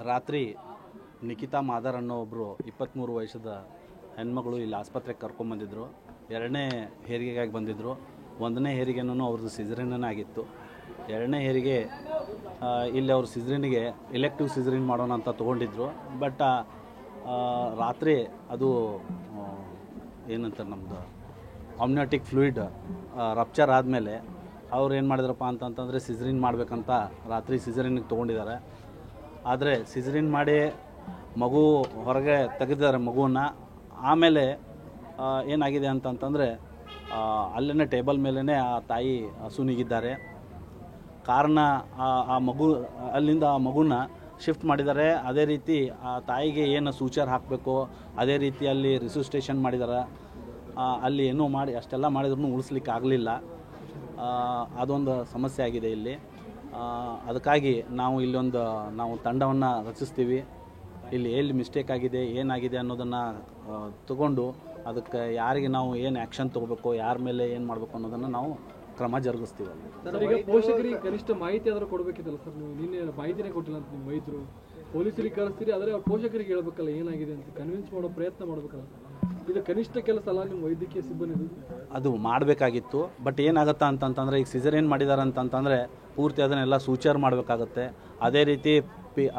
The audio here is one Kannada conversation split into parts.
ರಾತ್ರಿ ನಿಖಿತಾ ಮಾದರ್ ಅನ್ನೋ ಒಬ್ಬರು 23 ವರ್ಷದ ಹೆಣ್ಮಗಳು ಇಲ್ಲಿ ಆಸ್ಪತ್ರೆಗೆ ಕರ್ಕೊಂಬಂದಿದ್ರು. ಎರಡನೇ ಹೆರಿಗೆಗಾಗಿ ಬಂದಿದ್ದರು. ಒಂದನೇ ಹೆರಿಗೆನೂ ಅವ್ರದ್ದು ಸಿಸರಿನ್ ಆಗಿತ್ತು. ಎರಡನೇ ಹೆರಿಗೆ ಇಲ್ಲಿ ಅವ್ರ ಸಿಸರಿನಿಗೆ ಎಲೆಕ್ಟಿವ್ ಸಿಸರಿನ್ ಮಾಡೋಣ ಅಂತ ತೊಗೊಂಡಿದ್ರು. ಬಟ್ ರಾತ್ರಿ ಅದು ಏನಂತ ನಮ್ಮದು ಆಮ್ನಿಯಾಟಿಕ್ ಫ್ಲೂಯಿಡ್ ರಪ್ಚರ್ ಆದಮೇಲೆ ಅವ್ರು ಏನು ಮಾಡಿದ್ರಪ್ಪ ಅಂತಂತಂದರೆ ಸಿಸರಿನ್ ಮಾಡಬೇಕಂತ ರಾತ್ರಿ ಸಿಸರಿನಿಗೆ ತೊಗೊಂಡಿದ್ದಾರೆ. ಆದರೆ ಸಿಸರಿನ್ ಮಾಡಿ ಮಗು ಹೊರಗೆ ತೆಗೆದಿದ್ದಾರೆ ಮಗುವನ್ನು. ಆಮೇಲೆ ಏನಾಗಿದೆ ಅಂತಂತಂದರೆ ಅಲ್ಲೇ ಟೇಬಲ್ ಮೇಲೇ ಆ ತಾಯಿ ಹಸುನಿಗಿದ್ದಾರೆ. ಕಾರಣ ಆ ಮಗು ಅಲ್ಲಿಂದ ಆ ಮಗುನ ಶಿಫ್ಟ್ ಮಾಡಿದ್ದಾರೆ. ಅದೇ ರೀತಿ ಆ ತಾಯಿಗೆ ಏನು ಸೂಚರ್ ಹಾಕಬೇಕು ಅದೇ ರೀತಿಯಲ್ಲಿ ರಿಸಿಸ್ಟೇಷನ್ ಮಾಡಿದ್ದಾರೆ. ಅಲ್ಲಿ ಏನೋ ಮಾಡಿ ಅಷ್ಟೆಲ್ಲ ಮಾಡಿದ್ರೂ ಉಳಿಸ್ಲಿಕ್ಕೆ ಆಗಲಿಲ್ಲ. ಅದೊಂದು ಸಮಸ್ಯೆ ಆಗಿದೆ ಇಲ್ಲಿ. ಅದಕ್ಕಾಗಿ ನಾವು ತಂಡವನ್ನು ರಚಿಸ್ತೀವಿ. ಇಲ್ಲಿ ಎಲ್ಲಿ ಮಿಸ್ಟೇಕ್ ಆಗಿದೆ ಏನಾಗಿದೆ ಅನ್ನೋದನ್ನು ತಗೊಂಡು ಅದಕ್ಕೆ ಯಾರಿಗೆ ನಾವು ಏನು ಆ್ಯಕ್ಷನ್ ತೊಗೋಬೇಕು, ಯಾರ ಮೇಲೆ ಏನು ಮಾಡಬೇಕು ಅನ್ನೋದನ್ನು ನಾವು ಕ್ರಮ ಜರುಗಿಸ್ತೀವಿ. ಈಗ ಪೋಷಕರಿಗೆ ಕನಿಷ್ಠ ಮಾಹಿತಿ ಆದರೂ ಕೊಡಬೇಕಿತ್ತಲ್ಲ ಸರ್. ನೀವು ನಿನ್ನೆ ಮಾಹಿತಿನೇ ಕೊಟ್ಟಿಲ್ಲ ಅಂತ ನಿಮ್ಮ ವೈದ್ಯರು ಪೊಲೀಸರಿಗೆ ಕಳಿಸ್ತೀರಿ, ಆದರೆ ಅವ್ರ ಪೋಷಕರಿಗೆ ಹೇಳ್ಬೇಕಲ್ಲ ಏನಾಗಿದೆ ಅಂತ, ಕನ್ವಿನ್ಸ್ ಮಾಡೋ ಪ್ರಯತ್ನ ಮಾಡಬೇಕಲ್ಲ. ಇದು ಕನಿಷ್ಠ ಕೆಲಸ ಅಲ್ಲ ನಿಮ್ಮ ವೈದ್ಯಕೀಯ ಸಿಬ್ಬಂದಿ? ಅದು ಮಾಡಬೇಕಾಗಿತ್ತು. ಬಟ್ ಏನಾಗುತ್ತಾ ಅಂತಂತಂದರೆ ಈಗ ಸಿಸರೇನ್ ಮಾಡಿದ್ದಾರೆ ಅಂತಂತಂದರೆ ಪೂರ್ತಿ ಅದನ್ನೆಲ್ಲ ಸೂಚರ್ ಮಾಡಬೇಕಾಗತ್ತೆ. ಅದೇ ರೀತಿ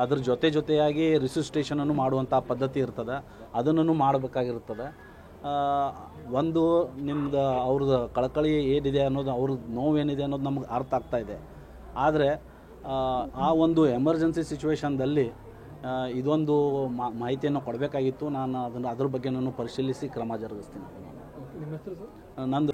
ಅದ್ರ ಜೊತೆಯಾಗಿ ರಿಸಿಸ್ಟೇಷನನ್ನು ಮಾಡುವಂಥ ಪದ್ಧತಿ ಇರ್ತದೆ, ಅದನ್ನು ಮಾಡಬೇಕಾಗಿರ್ತದೆ. ಒಂದು ನಿಮ್ಮದು ಅವ್ರದ್ದು ಕಳಕಳಿ ಏನಿದೆ ಅನ್ನೋದು, ಅವ್ರದ್ದು ನೋವೇನಿದೆ ಅನ್ನೋದು ನಮ್ಗೆ ಅರ್ಥ ಆಗ್ತಾಯಿದೆ. ಆದರೆ ಆ ಒಂದು ಎಮರ್ಜೆನ್ಸಿ ಸಿಚುವೇಶನ್ದಲ್ಲಿ ಇದೊಂದು ಮಾಹಿತಿಯನ್ನು ಕೊಡಬೇಕಾಗಿತ್ತು. ನಾನು ಅದ್ರ ಬಗ್ಗೆ ನಾನು ಪರಿಶೀಲಿಸಿ ಕ್ರಮ ಜರುಗಿಸ್ತೀನಿ. ನಿಮ್ಮ ಹೆಸರು ಸರ್? ನಂದು